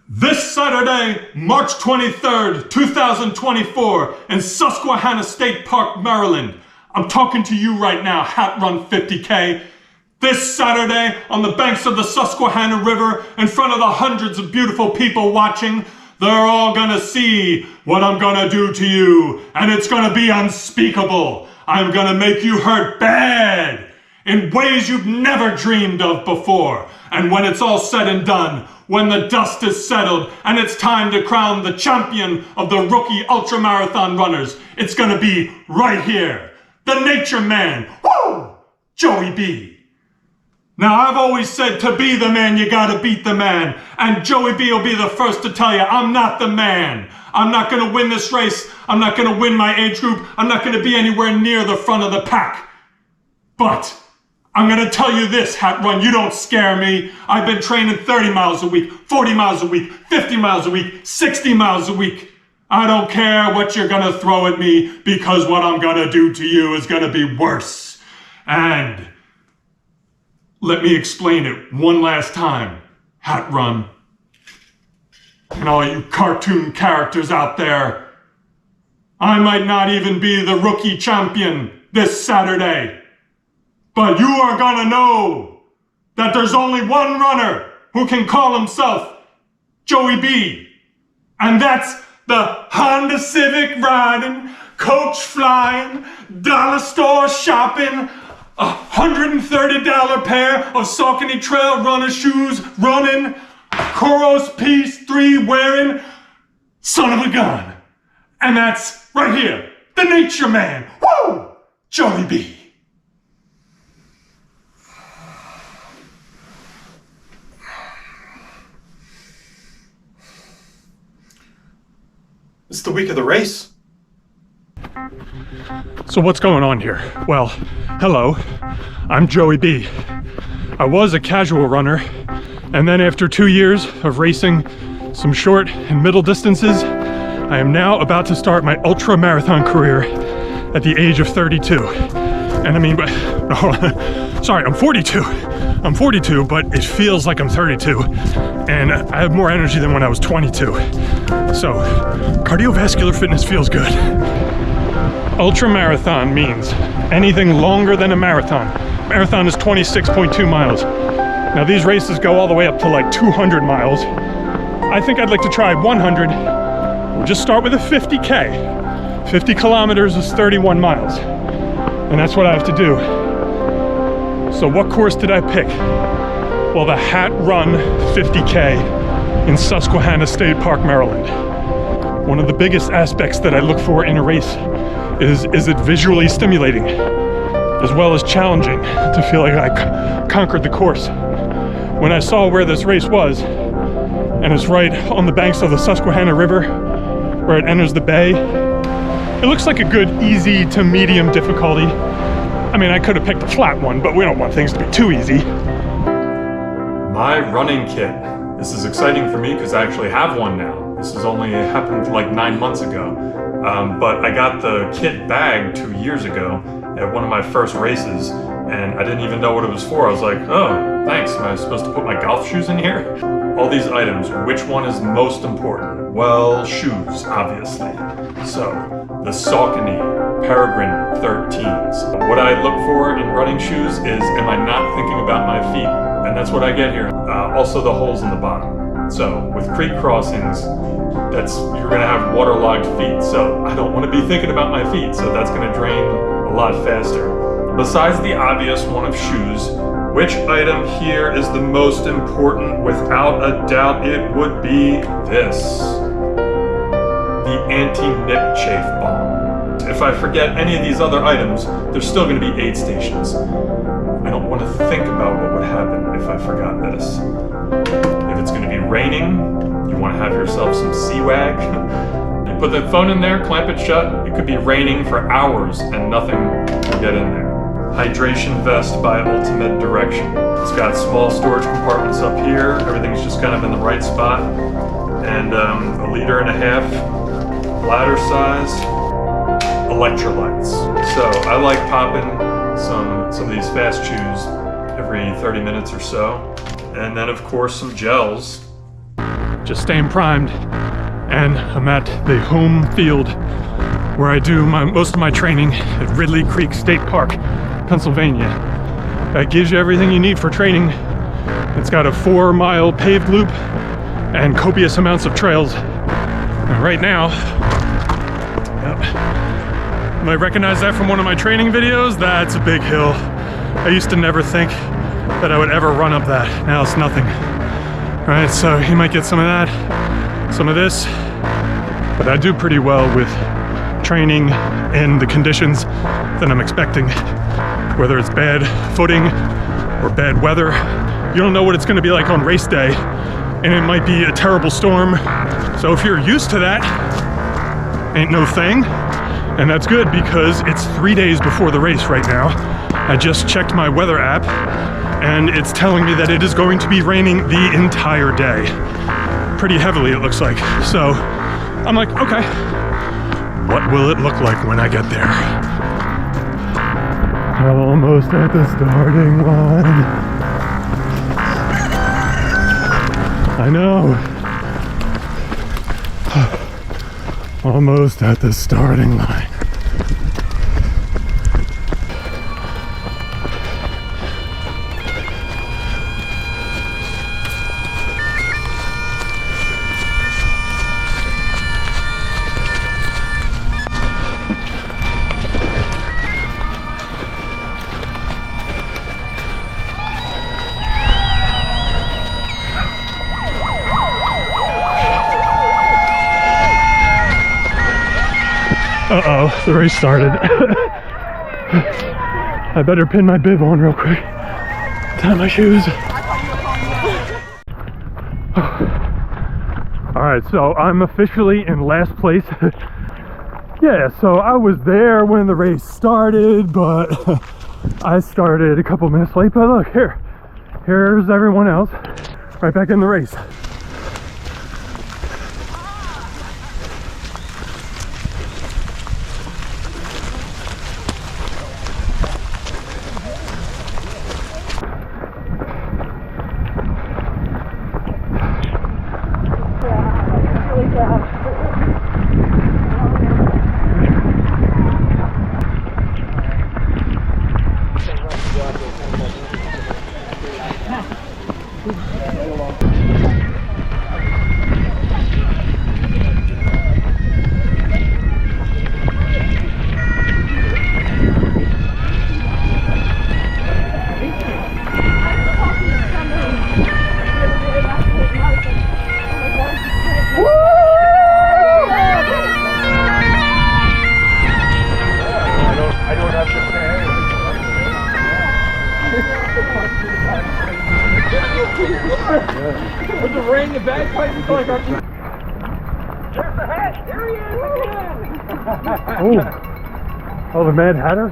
This Saturday, March 23rd, 2024, in Susquehanna State Park, Maryland. I'm talking to you right now, Hat Run 50K. This Saturday, on the banks of the Susquehanna River, in front of the hundreds of beautiful people watching, they're all gonna see what I'm gonna do to you, and it's gonna be unspeakable. I'm gonna make you hurt bad, in ways you've never dreamed of before. And when it's all said and done, when the dust is settled and it's time to crown the champion of the rookie ultramarathon runners, it's gonna be right here. The nature man, woo! Joey B. Now I've always said to be the man, you gotta beat the man. And Joey B will be the first to tell you, I'm not the man. I'm not gonna win this race. I'm not gonna win my age group. I'm not gonna be anywhere near the front of the pack. But I'm gonna tell you this, Hat Run, you don't scare me. I've been training 30 miles a week, 40 miles a week, 50 miles a week, 60 miles a week. I don't care what you're gonna throw at me, because what I'm gonna do to you is gonna be worse. And let me explain it one last time, Hat Run. And all you cartoon characters out there, I might not even be the rookie champion this Saturday. But you are gonna know that there's only one runner who can call himself Joey B. And that's the Honda Civic riding, coach flying, dollar store shopping, $130 pair of Saucony Trail runner shoes running, Koros Piece 3 wearing, son of a gun. And that's right here, the nature man, woo! Joey B. It's the week of the race. So what's going on here? Well, hello, I'm Joey B. I was a casual runner, and then after 2 years of racing some short and middle distances, I am now about to start my ultra marathon career at the age of 32. And I mean, sorry, I'm 42. I'm 42, but it feels like I'm 32. And I have more energy than when I was 22. So, cardiovascular fitness feels good. Ultra marathon means anything longer than a marathon. Marathon is 26.2 miles. Now these races go all the way up to like 200 miles. I think I'd like to try 100. We'll just start with a 50K. 50 kilometers is 31 miles. And that's what I have to do. So what course did I pick? Well, the Hat Run 50K in Susquehanna State Park, Maryland. One of the biggest aspects that I look for in a race is it visually stimulating, as well as challenging, to feel like I conquered the course. When I saw where this race was, and it's right on the banks of the Susquehanna River, where it enters the bay, it looks like a good easy to medium difficulty. I mean, I could have picked a flat one, but we don't want things to be too easy. My running kit. This is exciting for me because I actually have one now. This has only happened like 9 months ago. But I got the kit bag 2 years ago at one of my first races, and I didn't even know what it was for. I was like, oh, thanks. Am I supposed to put my golf shoes in here? All these items, which one is most important? Well, shoes, obviously. So, the Saucony Peregrine 13s. What I look for in running shoes is, am I not thinking about my feet? And that's what I get here. Also the holes in the bottom. So, with creek crossings, you're gonna have waterlogged feet. So, I don't wanna be thinking about my feet. So that's gonna drain a lot faster. Besides the obvious one of shoes, which item here is the most important? Without a doubt, it would be this. The anti-nip chafe balm. If I forget any of these other items, there's still going to be aid stations. I don't want to think about what would happen if I forgot this. If it's going to be raining, you want to have yourself some sea-wag. You put the phone in there, clamp it shut. It could be raining for hours and nothing will get in there. Hydration vest by Ultimate Direction. It's got small storage compartments up here. Everything's just kind of in the right spot. And 1.5 liter bladder sized electrolytes. So I like popping some of these fast chews every 30 minutes or so. And then of course some gels. just staying primed. And I'm at the home field where I do most of my training at Ridley Creek State Park, Pennsylvania. That gives you everything you need for training. It's got a 4-mile paved loop and copious amounts of trails. And right now, you might recognize that from one of my training videos. That's a big hill. I used to never think that I would ever run up that. Now it's nothing. All right, so you might get some of that, some of this, but I do pretty well with training in the conditions that I'm expecting, whether it's bad footing or bad weather. You don't know what it's gonna be like on race day, and it might be a terrible storm. So if you're used to that, ain't no thing. And that's good because it's 3 days before the race right now. I just checked my weather app and it's telling me that it is going to be raining the entire day. Pretty heavily, it looks like. So I'm like, okay, what will it look like when I get there? Almost at the starting line. I know. Almost at the starting line. Uh-oh, the race started. I better pin my bib on real quick. Tie my shoes. Alright, so I'm officially in last place. Yeah, so I was there when the race started, but I started a couple minutes late. But look, here's everyone else right back in the race. With the rain, the bagpipes, it's like our... There's the hat! There he is again! Oh, the Mad Hatter?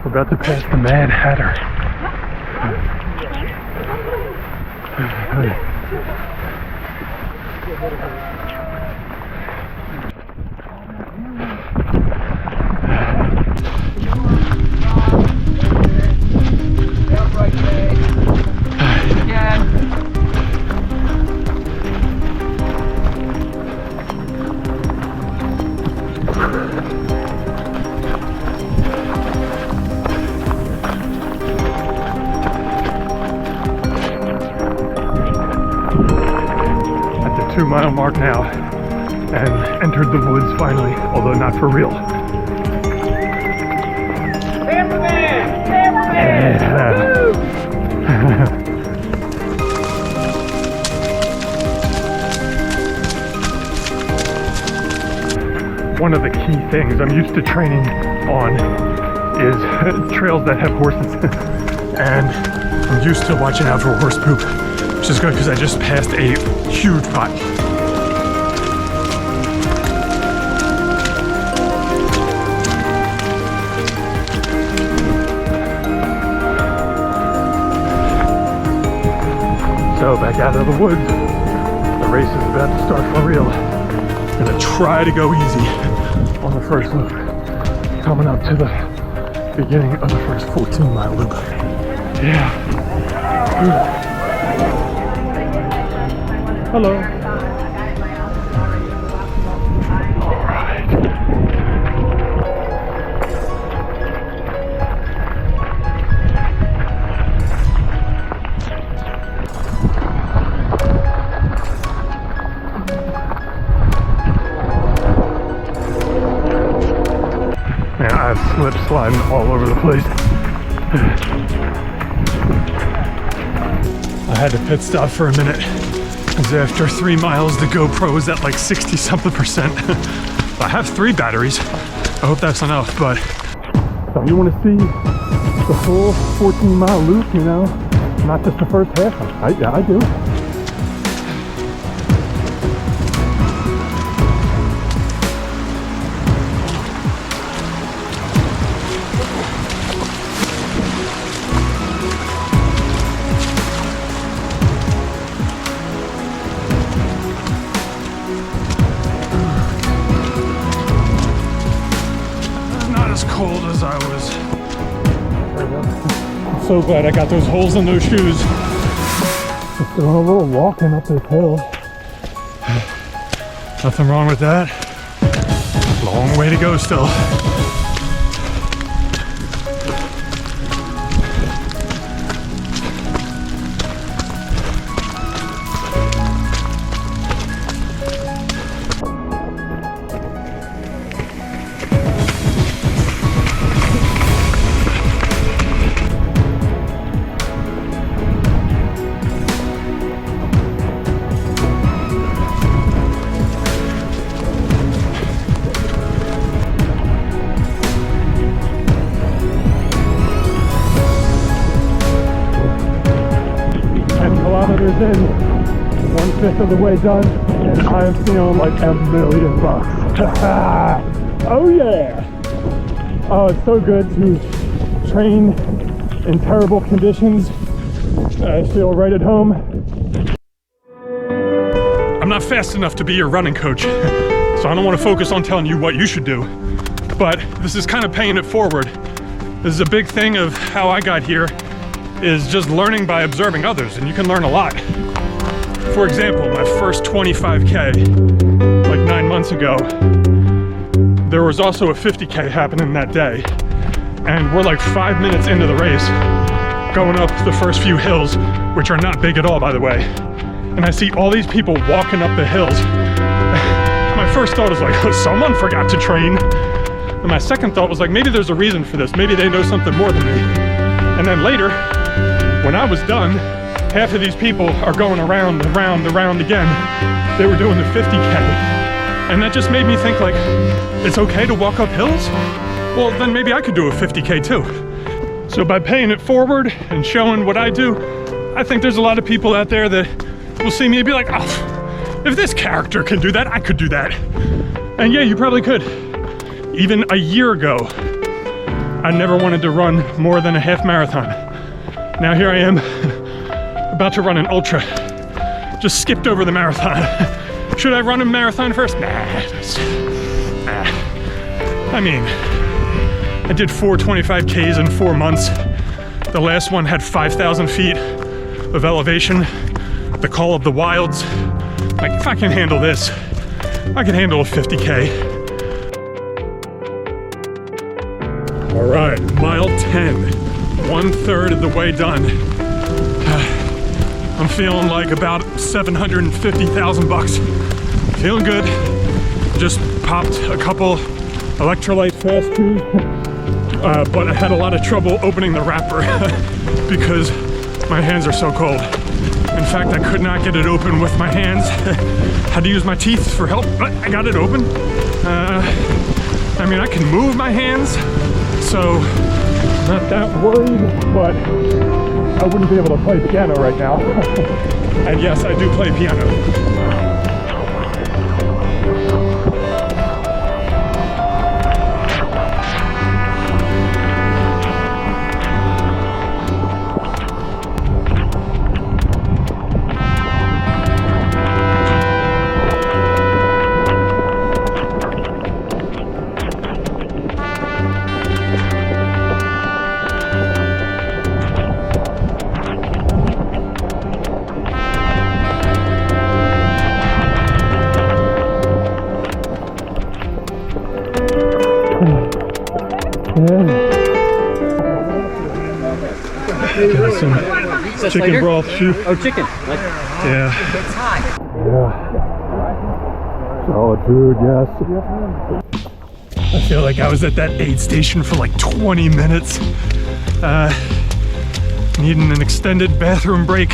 We're about to pass the Mad Hatter. At the 2-mile mark now, and entered the woods finally, although not for real. Cameraman! Cameraman! Yeah. One of the key things I'm used to training on is trails that have horses. And I'm used to watching out for horse poop, which is good because I just passed a huge pot. So back out of the woods, the race is about to start for real. I'm gonna try to go easy on the first loop, coming up to the beginning of the first 14-mile loop. Yeah. Hello. Man, I have slip sliding all over the place. I had to pit stop for a minute because after 3 miles the GoPro is at like 60 something percent. I have 3 batteries. I hope that's enough, but so you want to see the full 14-mile loop, you know, not just the first half. Yeah, I do. Cold as I was. I'm so glad I got those holes in those shoes. Just doing a little walking up this hill. Nothing wrong with that. Long way to go still. Kilometers in, 1/5 of the way done, and I am feeling like $1,000,000. Oh yeah! Oh, it's so good to train in terrible conditions. I feel right at home. I'm not fast enough to be your running coach, so I don't want to focus on telling you what you should do. But this is kind of paying it forward. This is a big thing of how I got here, is just learning by observing others, and you can learn a lot. For example, my first 25K, like 9 months ago, there was also a 50K happening that day. And we're like 5 minutes into the race, going up the first few hills, which are not big at all, by the way. And I see all these people walking up the hills. My first thought was like, oh, someone forgot to train. And my second thought was like, maybe there's a reason for this. Maybe they know something more than me. And then later, when I was done, half of these people are going around and around and around again. They were doing the 50K. And that just made me think like, it's okay to walk up hills? Well, then maybe I could do a 50K too. So by paying it forward and showing what I do, I think there's a lot of people out there that will see me and be like, oh, if this character can do that, I could do that. And yeah, you probably could. Even a year ago, I never wanted to run more than a half marathon. Now here I am, about to run an ultra. Just skipped over the marathon. Should I run a marathon first? Nah. I mean, I did 4 25Ks in 4 months. The last one had 5,000 feet of elevation. The call of the wilds. Like, if I can handle this, I can handle a 50K. All right, mile 10. 1/3 of the way done. I'm feeling like about 750,000 bucks. Feeling good. Just popped a couple electrolyte fast chews, but I had a lot of trouble opening the wrapper because my hands are so cold. In fact, I could not get it open with my hands. Had to use my teeth for help, but I got it open. I mean, I can move my hands, so not that worried, but I wouldn't be able to play piano right now. And yes, I do play piano. some chicken broth too. Oh, chicken. Yeah. It's hot. Solid food, yes. I feel like I was at that aid station for like 20 minutes. Needing an extended bathroom break.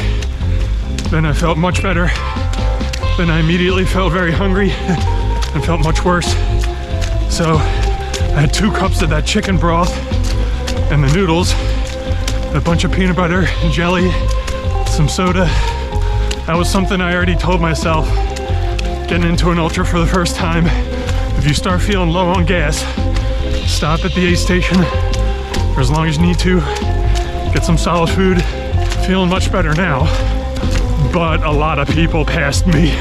Then I felt much better. Then I immediately felt very hungry and felt much worse. So I had 2 cups of that chicken broth and the noodles, a bunch of peanut butter and jelly, some soda. That was something I already told myself. Getting into an ultra for the first time, if you start feeling low on gas, stop at the aid station for as long as you need to, get some solid food. Feeling much better now, but a lot of people passed me.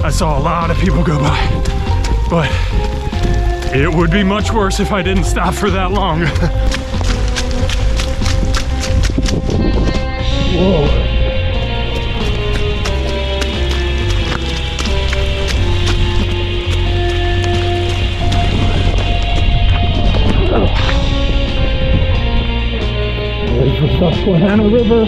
I saw a lot of people go by, but it would be much worse if I didn't stop for that long. Whoa. There's the Susquehanna River.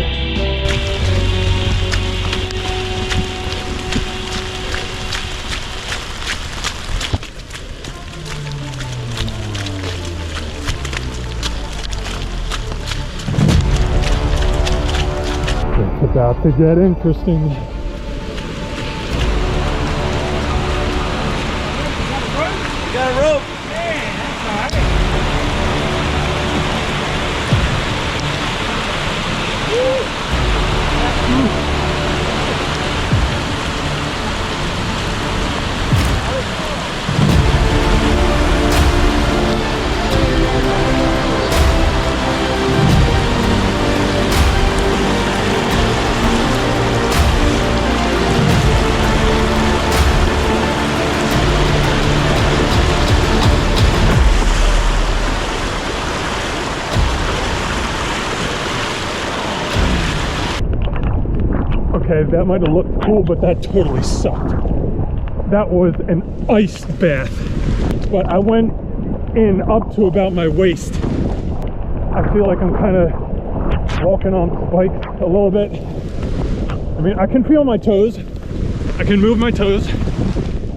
It's about to get interesting. You got a rope? Man, that's all right. Okay, that might have looked cool, but that totally sucked. That was an ice bath. But I went in up to about my waist. I feel like I'm kind of walking on spikes a little bit. I mean, I can feel my toes. I can move my toes.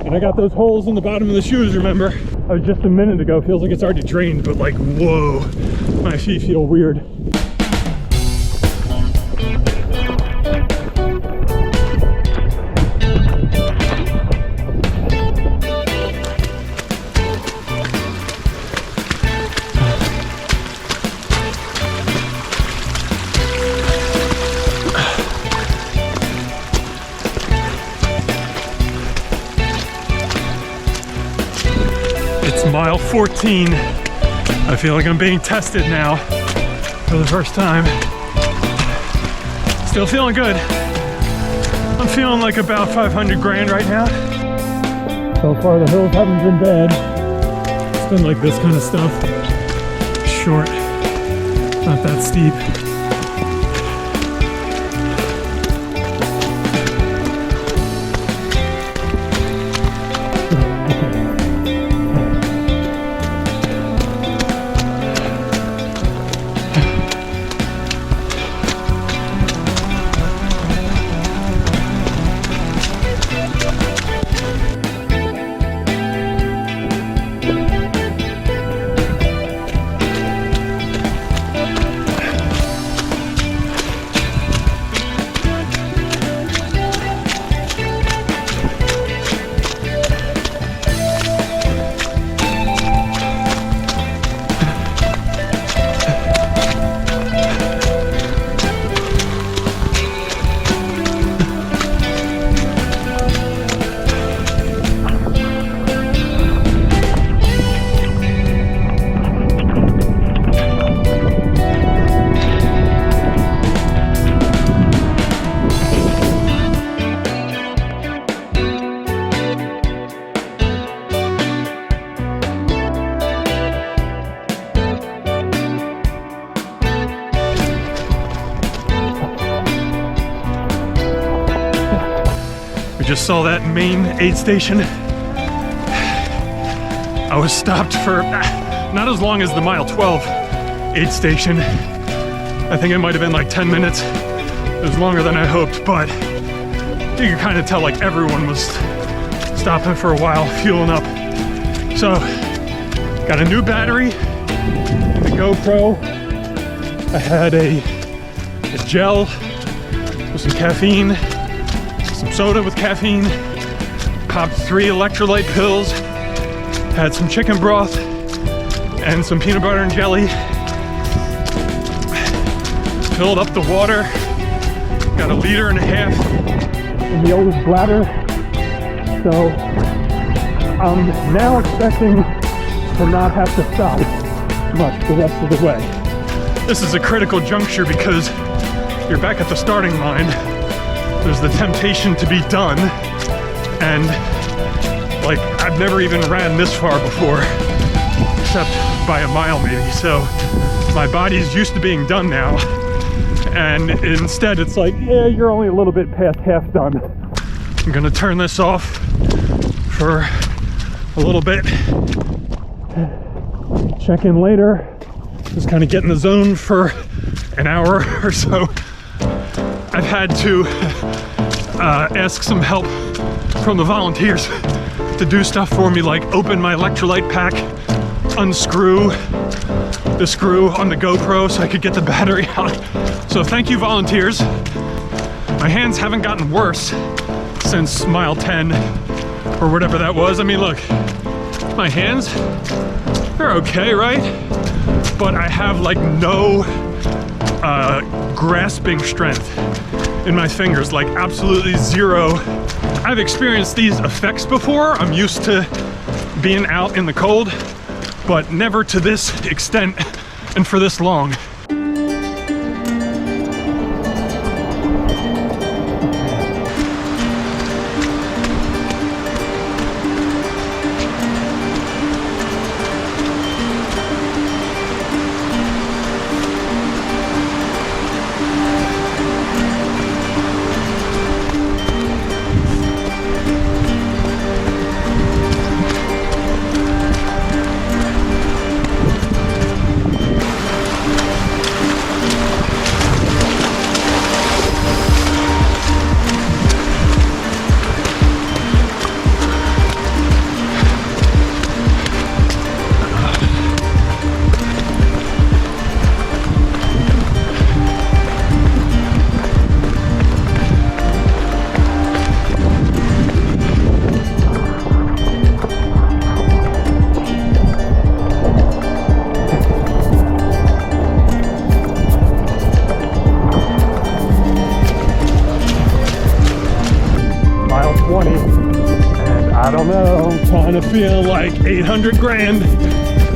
And I got those holes in the bottom of the shoes, remember? I was just a minute ago. Feels like it's already drained, but like, whoa. My feet feel weird. It's mile 14. I feel like I'm being tested now for the first time. Still feeling good. I'm feeling like about 500 grand right now. So far the hills haven't been bad. It's been like this kind of stuff. Short, not that steep. We just saw that main aid station. I was stopped for not as long as the mile 12 aid station, I think it might have been like 10 minutes. It was longer than I hoped, but you could kind of tell like everyone was stopping for a while, fueling up. So, got a new battery in the GoPro. I had a gel with some caffeine, some soda with caffeine, popped 3 electrolyte pills, had some chicken broth and some peanut butter and jelly, filled up the water, got 1.5 liters in the oldest bladder. So I'm now expecting to not have to stop much the rest of the way. This is a critical juncture because you're back at the starting line. There's the temptation to be done, and like I've never even ran this far before, except by a mile maybe. So my body's used to being done now, and instead it's like, yeah, you're only a little bit past half done. I'm gonna turn this off for a little bit, check in later, just kind of get in the zone for an hour or so. I've had to ask some help from the volunteers to do stuff for me, like open my electrolyte pack, unscrew the screw on the GoPro so I could get the battery out. So thank you, volunteers. My hands haven't gotten worse since mile 10 or whatever that was. I mean, look, my hands, they're okay, right? But I have like no grasping strength in my fingers, like absolutely zero. I've experienced these effects before. I'm used to being out in the cold, but never to this extent and for this long. I don't know, I'm kind of feeling like 800 grand.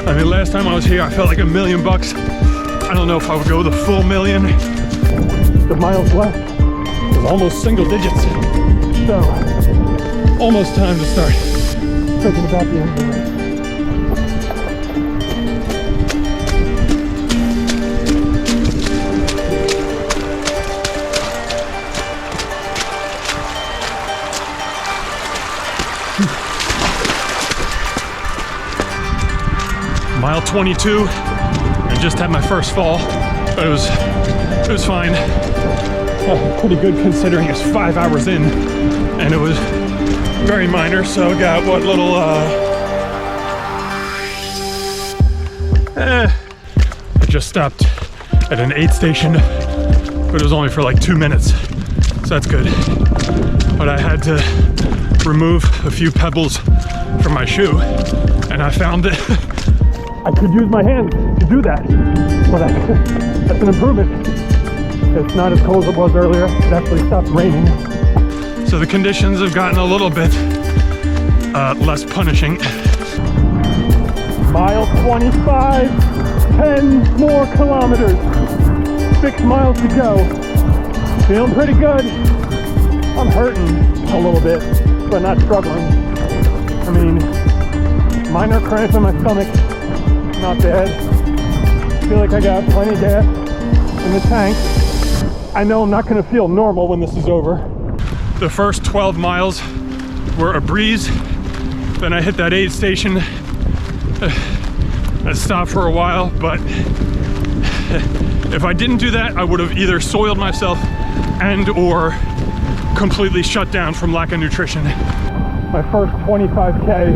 I mean, last time I was here, I felt like $1 million. I don't know if I would go the full million. The miles left is almost single digits. So, almost time to start thinking about the end of the race. Mile 22, I just had my first fall, but it was fine. Pretty good considering it's 5 hours in, and it was very minor. So I got what little I just stopped at an aid station, but it was only for like 2 minutes, so that's good. But I had to remove a few pebbles from my shoe, and I found it. I could use my hands to do that, but that's an improvement. It's not as cold as it was earlier. It actually stopped raining. So the conditions have gotten a little bit less punishing. Mile 25, 10 more kilometers, 6 miles to go. Feeling pretty good. I'm hurting a little bit, but not struggling. I mean, minor cramp in my stomach. Not bad. Feel like I got plenty of gas in the tank. I know I'm not going to feel normal when this is over. The first 12 miles were a breeze. Then I hit that aid station. I stopped for a while, but if I didn't do that, I would have either soiled myself and or completely shut down from lack of nutrition. My first 25K,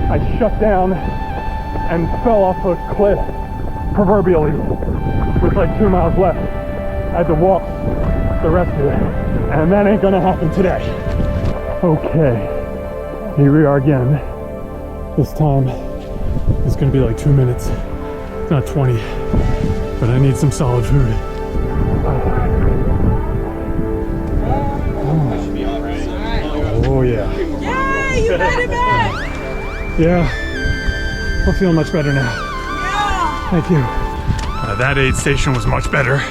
I shut down and fell off a cliff, proverbially, with like 2 miles left. I had to walk the rest of it, and that ain't gonna happen today. Okay, here we are again. This time, it's gonna be like 2 minutes, not 20, but I need some solid food. Oh yeah. Yay, you made it back! Yeah, I'm feeling much better now. Yeah! Thank you. That aid station was much better.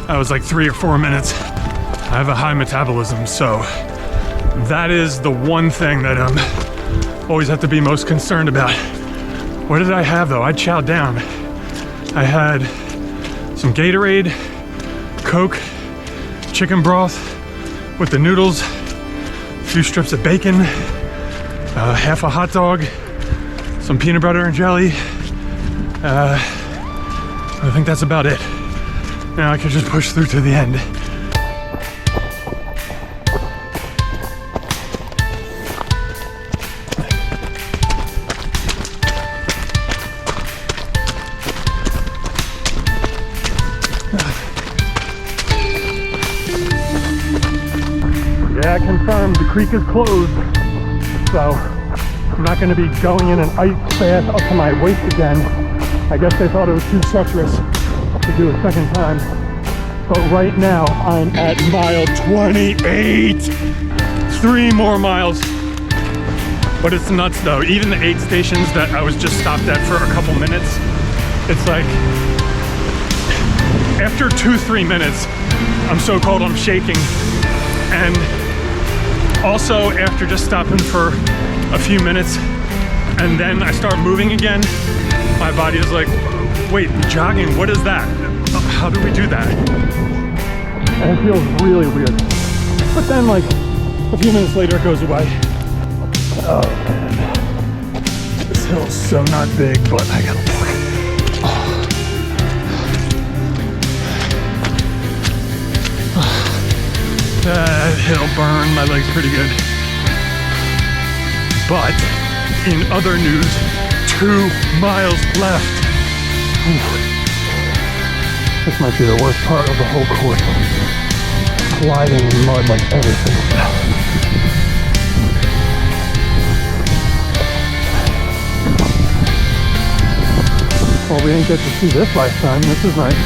That was like 3 or 4 minutes. I have a high metabolism, so that is the one thing that I'm always have to be most concerned about. What did I have though? I chowed down. I had some Gatorade, Coke, chicken broth with the noodles, a few strips of bacon, half a hot dog, some peanut butter and jelly. I think that's about it. Now I can just push through to the end. Yeah, confirmed, the creek is closed. So I'm not gonna be going in an ice bath up to my waist again. I guess they thought it was too treacherous to do a second time. But right now I'm at mile 28. 3 more miles. But it's nuts though. Even the aid stations that I was just stopped at for a couple minutes, it's like after 2-3 minutes, I'm so cold I'm shaking. And also after just stopping for a few minutes and then I start moving again, my body is like, wait, jogging, what is that? How do we do that? And it feels really weird. But then like a few minutes later it goes away. Oh man. This hill's so not big, but I gotta walk. That hill burned my legs pretty good. But in other news, 2 miles left. Whew. This might be the worst part of the whole course. Sliding in mud like everything. Well, we didn't get to see this last time. This is nice.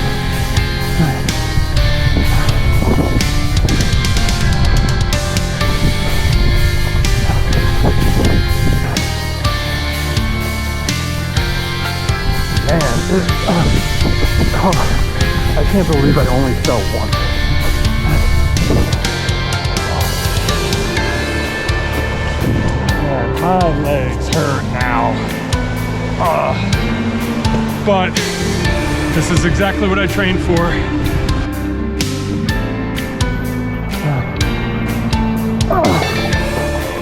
I can't believe I only fell once. Man, my legs hurt now. But this is exactly what I trained for.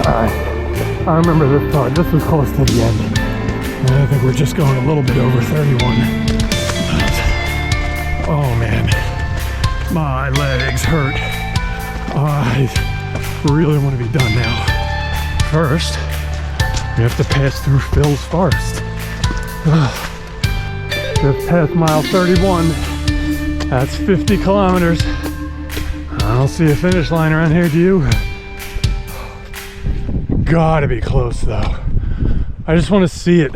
Alright, I remember this part. This was close to the end. And I think we're just going a little bit over 31. Oh man, my legs hurt. I really want to be done now. First, we have to pass through Phil's Forest. Just past mile 31. That's 50 kilometers. I don't see a finish line around here, do you? Gotta be close though. I just want to see it.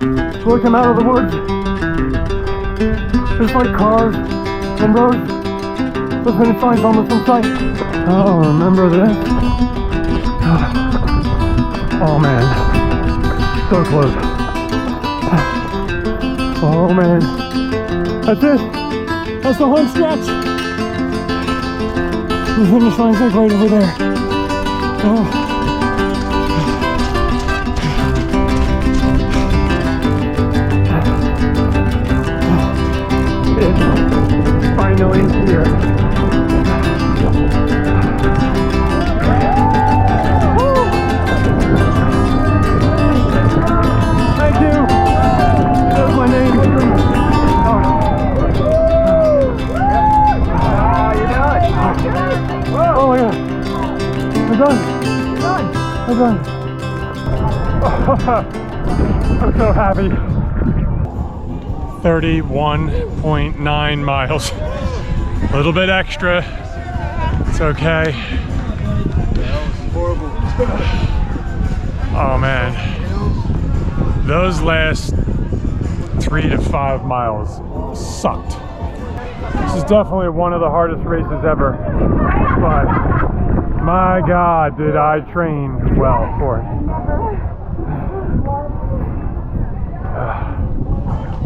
So we come out of the woods. Just like cars and roads. The finish line's almost in sight. Oh, remember this? Oh man. So close. Oh man. That's it. That's the home stretch. The finish line's like right over there. Oh. Finally here. Woo! Thank you. That was my name. Oh. done. I'm done. I'm so happy. 31.9 miles. A little bit extra. It's okay. Horrible. Oh man. Those last 3 to 5 miles sucked. This is definitely one of the hardest races ever. But my God, did I train well for it.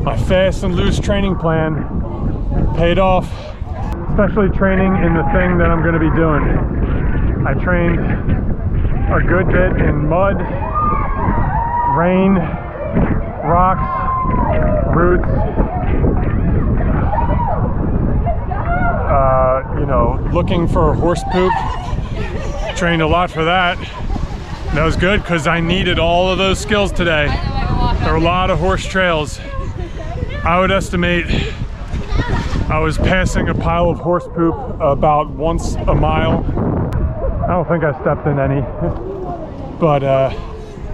My fast and loose training plan paid off, especially training in the thing that I'm going to be doing. I trained a good bit in mud, rain, rocks, roots, you know, looking for horse poop. Trained a lot for that. That was good because I needed all of those skills today. There were a lot of horse trails. I would estimate I was passing a pile of horse poop about once a mile. I don't think I stepped in any, but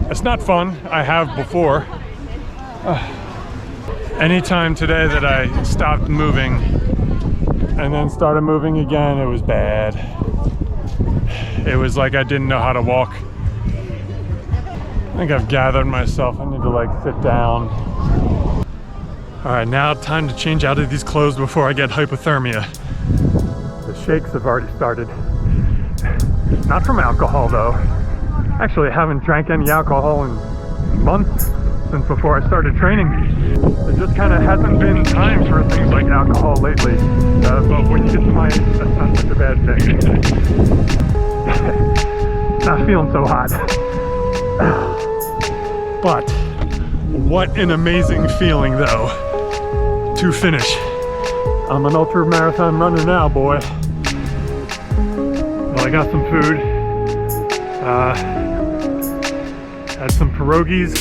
it's not fun. I have before. Anytime today that I stopped moving and then started moving again, it was bad. It was like I didn't know how to walk. I think I've gathered myself. I need to like sit down. All right, now time to change out of these clothes before I get hypothermia. The shakes have already started. Not from alcohol though. Actually, I haven't drank any alcohol in months since before I started training. There just kind of hasn't been time for things like alcohol lately. But when you get to my age, that's not such a bad thing. Not feeling so hot. But what an amazing feeling though to finish. I'm an ultramarathon runner now, boy. Well, I got some food. Had some pierogies,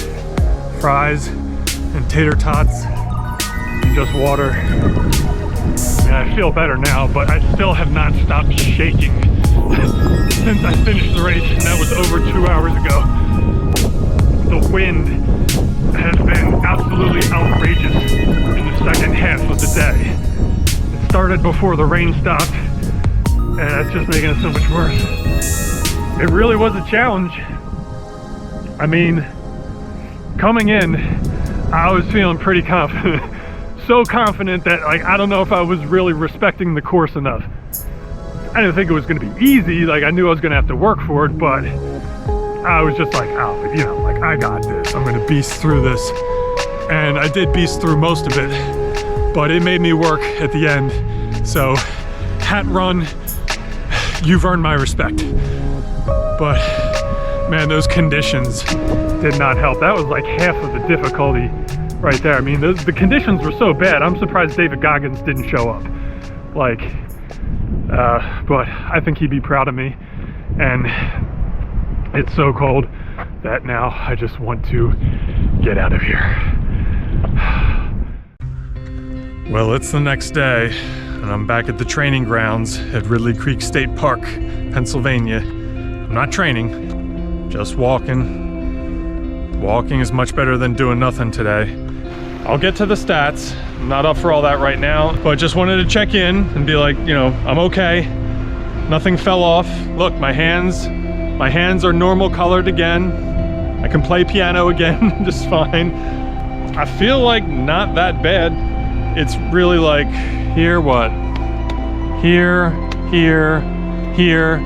fries, and tater tots, and just water. I mean, I feel better now, but I still have not stopped shaking since I finished the race, and that was over 2 hours ago. The wind has been absolutely outrageous in the second half of the day. It started before the rain stopped, and it's just making it so much worse. It really was a challenge. I mean, coming in, I was feeling pretty confident. So confident that, like, I don't know if I was really respecting the course enough. I didn't think it was going to be easy. Like, I knew I was going to have to work for it, but I was just like, oh, you know, like, I got this. I'm going to beast through this. And I did beast through most of it, but it made me work at the end. So, hat run, you've earned my respect. But, man, those conditions did not help. That was like half of the difficulty right there. I mean, the conditions were so bad, I'm surprised David Goggins didn't show up. Like, but I think he'd be proud of me. And it's so cold that now I just want to get out of here. Well, it's the next day, and I'm back at the training grounds at Ridley Creek State Park, Pennsylvania. I'm not training, just walking. Walking is much better than doing nothing today. I'll get to the stats. I'm not up for all that right now, but just wanted to check in and be like, you know, I'm okay. Nothing fell off. Look, my hands are normal colored again. I can play piano again just fine. I feel like not that bad. It's really like, here, what? Here, here, here.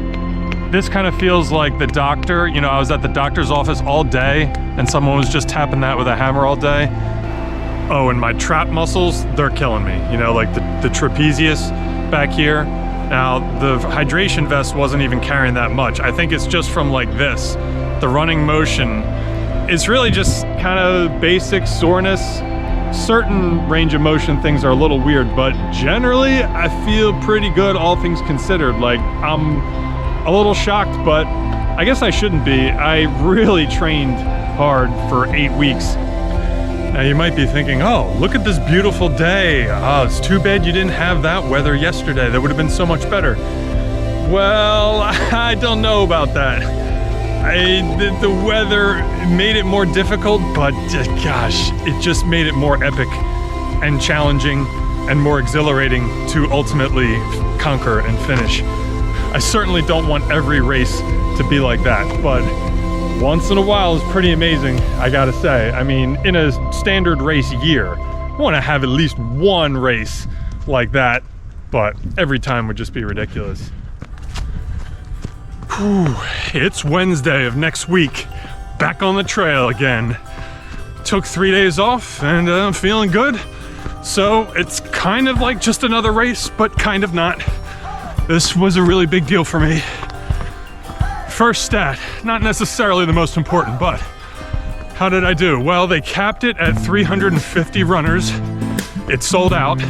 This kind of feels like the doctor. You know, I was at the doctor's office all day and someone was just tapping that with a hammer all day. Oh, and my trap muscles, they're killing me. You know, like the trapezius back here. Now, the hydration vest wasn't even carrying that much. I think it's just from like this, the running motion. It's really just kind of basic soreness. Certain range of motion things are a little weird, but generally I feel pretty good, all things considered. Like, I'm a little shocked, but I guess I shouldn't be. I really trained hard for 8 weeks. Now you might be thinking, oh, look at this beautiful day. Oh, it's too bad you didn't have that weather yesterday. That would have been so much better. Well, I don't know about that. The weather made it more difficult, but gosh, it just made it more epic and challenging and more exhilarating to ultimately conquer and finish. I certainly don't want every race to be like that, but once in a while is pretty amazing, I gotta say. I mean, in a standard race year, I want to have at least one race like that, but every time would just be ridiculous. Whew, it's Wednesday of next week, back on the trail again. Took 3 days off and I'm feeling good. So it's kind of like just another race, but kind of not. This was a really big deal for me. First stat, not necessarily the most important, but how did I do? Well, they capped it at 350 runners. It sold out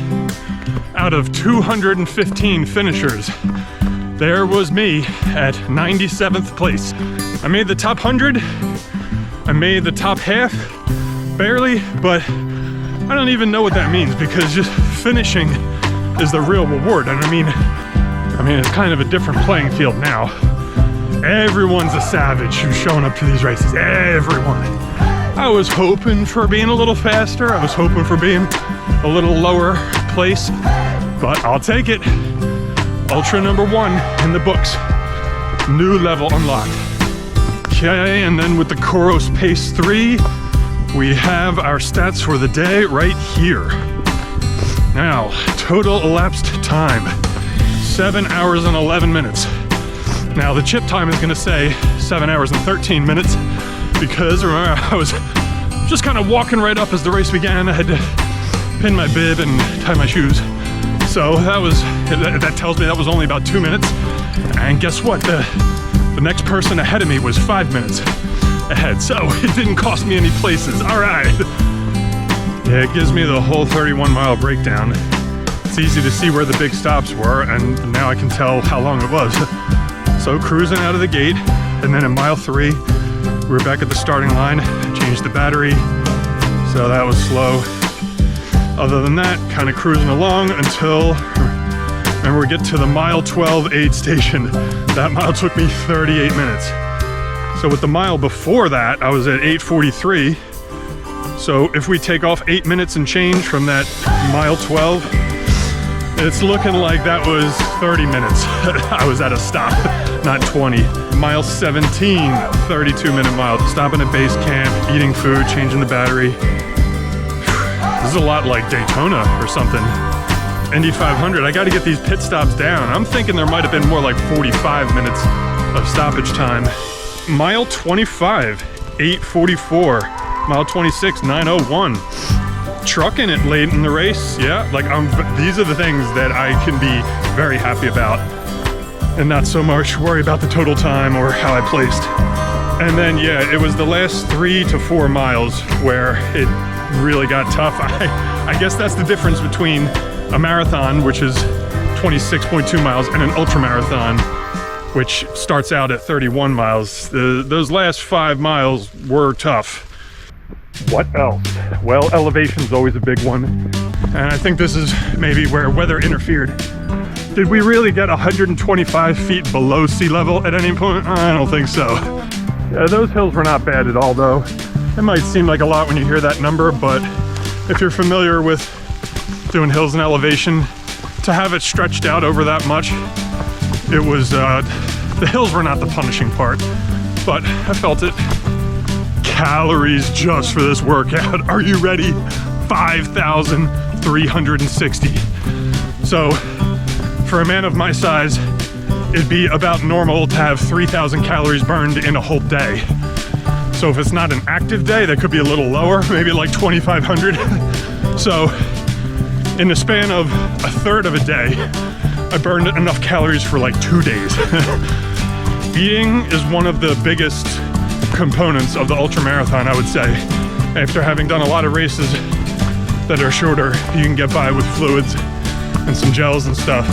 of 215 finishers. There was me at 97th place. I made the top 100. I made the top half, barely, but I don't even know what that means because just finishing is the real reward. And I mean, it's kind of a different playing field now. Everyone's a savage who's showing up to these races, everyone. I was hoping for being a little faster. I was hoping for being a little lower place, but I'll take it. Ultra #1 in the books. New level unlocked. Okay, and then with the Koros Pace 3, we have our stats for the day right here. Now, total elapsed time, 7 hours and 11 minutes. Now the chip time is gonna say 7 hours and 13 minutes because remember, I was just kind of walking right up as the race began. I had to pin my bib and tie my shoes. So that tells me that was only about 2 minutes. And guess what? The next person ahead of me was 5 minutes ahead. So it didn't cost me any places. All right. Yeah, it gives me the whole 31-mile breakdown. It's easy to see where the big stops were, and now I can tell how long it was. So cruising out of the gate, and then in mile 3, we were back at the starting line, changed the battery, so that was slow. Other than that, kind of cruising along until, remember, we get to the mile 12 aid station. That mile took me 38 minutes. So with the mile before that, I was at 8:43. So if we take off 8 minutes and change from that mile 12, it's looking like that was 30 minutes. I was at a stop, not 20. Mile 17, 32-minute mile. Stopping at base camp, eating food, changing the battery. This is a lot like Daytona or something. Indy 500, I gotta get these pit stops down. I'm thinking there might have been more like 45 minutes of stoppage time. Mile 25, 8:44. Mile 26, 9:01. Trucking it late in the race, yeah. Like these are the things that I can be very happy about, and not so much worry about the total time or how I placed. And then yeah, it was the last 3 to 4 miles where it really got tough. I guess that's the difference between a marathon, which is 26.2 miles, and an ultramarathon, which starts out at 31 miles. Those last 5 miles were tough. What else? Well, elevation's always a big one. And I think this is maybe where weather interfered. Did we really get 125 feet below sea level at any point? I don't think so. Yeah, those hills were not bad at all though. It might seem like a lot when you hear that number, but if you're familiar with doing hills and elevation, to have it stretched out over that much, it was, the hills were not the punishing part, but I felt it. Calories just for this workout. Are you ready? 5,360. So for a man of my size, it'd be about normal to have 3,000 calories burned in a whole day. So if it's not an active day, that could be a little lower, maybe like 2,500. So in the span of a third of a day, I burned enough calories for like 2 days. Eating is one of the biggest components of the ultramarathon, I would say. After having done a lot of races that are shorter, you can get by with fluids and some gels and stuff.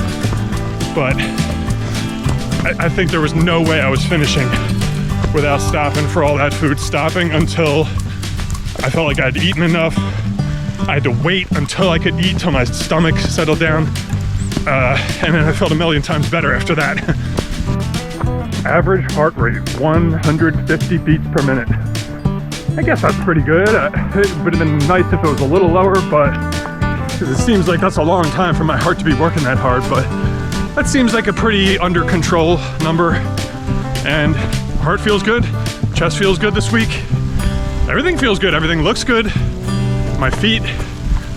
But I think there was no way I was finishing without stopping for all that food. Stopping until I felt like I'd eaten enough. I had to wait until I could eat till my stomach settled down. And then I felt a million times better after that. Average heart rate, 150 beats per minute. I guess that's pretty good. It would have been nice if it was a little lower, but it seems like that's a long time for my heart to be working that hard, but that seems like a pretty under control number. And heart feels good, chest feels good this week. Everything feels good, everything looks good. My feet,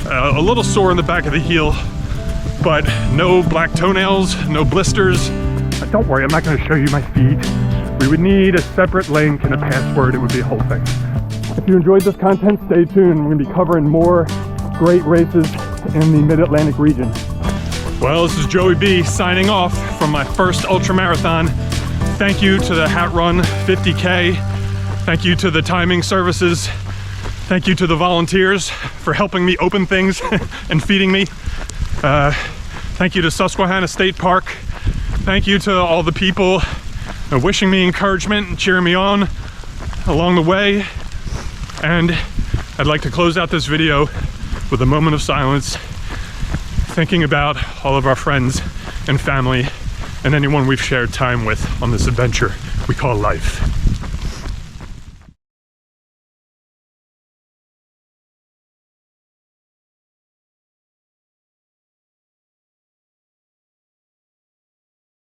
a little sore in the back of the heel, but no black toenails, no blisters. Don't worry, I'm not gonna show you my feet. We would need a separate link and a password, it would be a whole thing. If you enjoyed this content, stay tuned. We're gonna be covering more great races in the Mid-Atlantic region. Well, this is Joey B signing off from my first ultramarathon. Thank you to the Hat Run 50K. Thank you to the timing services. Thank you to the volunteers for helping me open things and feeding me. Thank you to Susquehanna State Park. Thank you to all the people wishing me encouragement and cheering me on along the way. And I'd like to close out this video with a moment of silence, thinking about all of our friends and family and anyone we've shared time with on this adventure we call life.